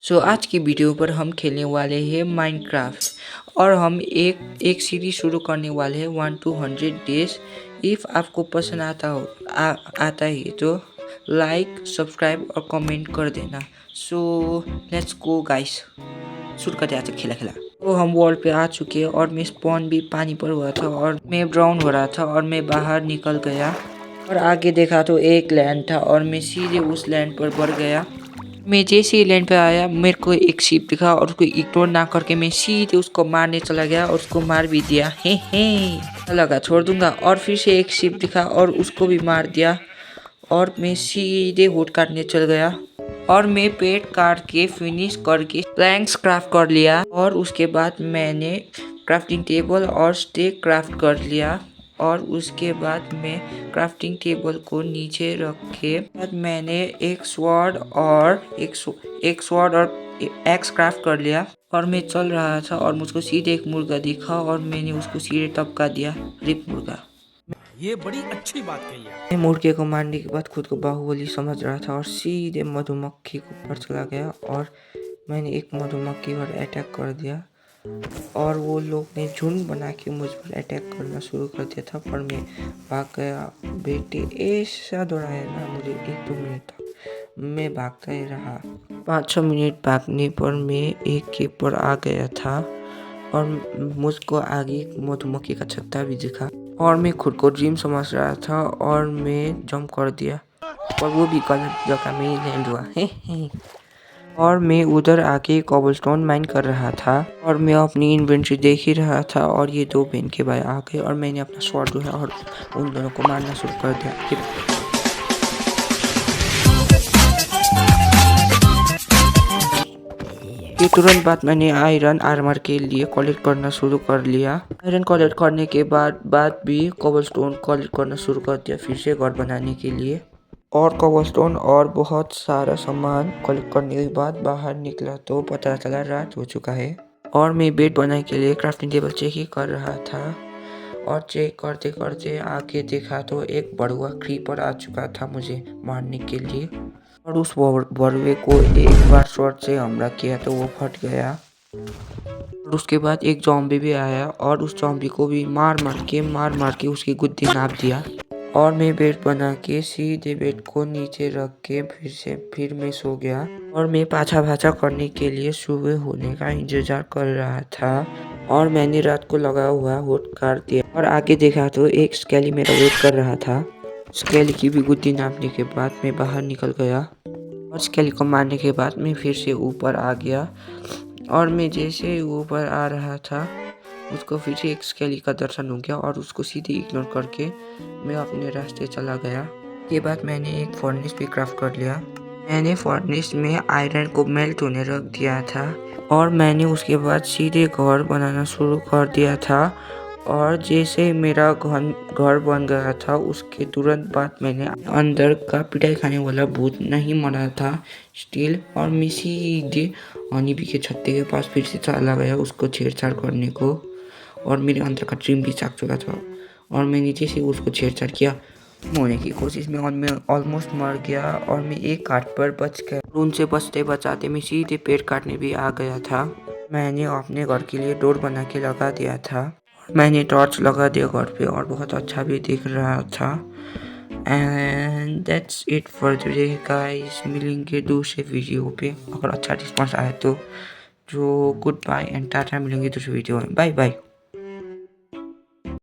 आज की वीडियो पर हम खेलने वाले हैं माइनक्राफ्ट और हम एक सीरीज शुरू करने वाले हैं 1 to 100 डेज। इफ़ आपको पसंद आता है तो लाइक सब्सक्राइब और कमेंट कर देना। लेट्स गो गाइस, शुरू करते आज खेला खेला। तो हम वॉल पे आ चुके हैं और मैं स्पॉन भी पानी पर हुआ था और मैं ब्राउन हो रहा था और मैं बाहर निकल गया और आगे देखा तो एक लैंड था और मैं सीधे उस लैंड पर बढ़ गया। मैं जैसे ही लैंड पे आया मेरे को एक शिप दिखा और उसको इग्नोर ना करके मैं सीधे उसको मारने चला गया और उसको मार भी दिया। हे लगा छोड़ दूंगा और फिर से एक शिप दिखा और उसको भी मार दिया और मैं सीधे वुड काटने चल गया और मैं पेड़ काट के फिनिश करके प्लैंक्स क्राफ्ट कर लिया और उसके बाद मैंने क्राफ्टिंग टेबल और स्टेक क्राफ्ट कर लिया और उसके बाद मैं क्राफ्टिंग टेबल को नीचे रखे बाद मैंने एक स्वॉर्ड और एक्स क्राफ्ट कर लिया और मैं चल रहा था और मुझको सीधे एक मुर्गा दिखा और मैंने उसको सीधे टपका दिया। रिप मुर्गा। ये बड़ी अच्छी बात कही है। मैं मुर्गे को मारने के बाद खुद को बाहुबली समझ रहा था और सीधे मधुमक्खी के ऊपर चला गया और मैंने एक मधुमक्खी पर अटैक कर दिया और वो लोग ने झुंड बना के मुझ पर अटैक करना शुरू कर दिया था पर मैं भाग गया। बेटे ऐसा दौड़ाया ना मुझे 1-2 मिनट तक मैं भागता ही रहा। 5-6 मिनट भागने पर मैं एक के पर आ गया था और मुझको आगे मधुमक्खी का छत्ता भी दिखा और मैं खुद को ड्रीम समझ रहा था और मैं जंप कर दिया और वो भी गलत जगह में ही लैंड हुआ। हे और मैं उधर आके कॉबलस्टोन माइन कर रहा था और मैं अपनी इन्वेंट्री देख ही रहा था और ये 2 बहन के भाई आ गए और मैंने अपना स्वॉर्ड उठाया और उन दोनों को मारना शुरू कर दिया। ये तुरंत बाद मैंने आयरन आर्मर के लिए कलेक्ट करना शुरू कर लिया। आयरन कलेक्ट करने के बाद भी कोबलस्टोन कलेक्ट करना शुरू कर दिया फिर से घर बनाने के लिए और कोबलस्टोन और बहुत सारा सामान कलेक्ट करने के बाद बाहर निकला तो पता चला रात हो चुका है और मैं बेड बनाने के लिए क्राफ्टिंग टेबल चेक ही कर रहा था और चेक करते करते आके देखा तो एक बड़ुआ क्रीपर आ चुका था मुझे मारने के लिए और उस बड़ुए को एक बार शॉट से हमला किया तो वो फट गया और उसके बाद एक ज़ॉम्बी भी आया और उस ज़ॉम्बी को भी मार मार के उसकी गुद्दी नाप दिया और मैं बेड बना के सीधे बेड को नीचे रख के फिर मैं सो गया और मैं पाछा भाछा करने के लिए सुबह होने का इंतजार कर रहा था और मैंने रात को लगा हुआ वोट काट दिया और आगे देखा तो एक स्केली मेरा वेट कर रहा था। स्केली की भी गुद्दी नापने के बाद मैं बाहर निकल गया और स्केली को मारने के बाद मैं फिर से ऊपर आ गया और मैं जैसे ऊपर आ रहा था उसको फिर से एक स्केली का दर्शन हो गया और उसको सीधे इग्नोर करके मैं अपने रास्ते चला गया। के बाद मैंने एक फर्नेस भी क्राफ्ट कर लिया। मैंने फर्नेस में आयरन को मेल्ट होने रख दिया था और मैंने उसके बाद सीधे घर बनाना शुरू कर दिया था और जैसे मेरा घर बन गया था उसके तुरंत बाद मैंने अंदर का पिटाई खाने वाला भूत नहीं मरा था स्टिल और मैं सीधे हनी बी के छत्ते के पास फिर से चला गया उसको छेड़छाड़ करने को और मेरे अंदर का ड्रीम भी जाग चुका था और मैंने जैसे उसको छेड़छाड़ किया होने की कोशिश में और मैं ऑलमोस्ट मर गया और मैं एक काट पर बच गया। उनसे बचते बचाते मैं सीधे पेड़ काटने भी आ गया था। मैंने अपने घर के लिए डोर बना के लगा दिया था। मैंने टॉर्च लगा दिया घर पे और बहुत अच्छा भी दिख रहा था। And that's it for today guys. मिलेंगे दूसरे वीडियो पे अगर अच्छा रिस्पॉन्स आया तो। जो गुड बाय एंड टाटा, मिलेंगे दूसरे वीडियो में। Bye bye.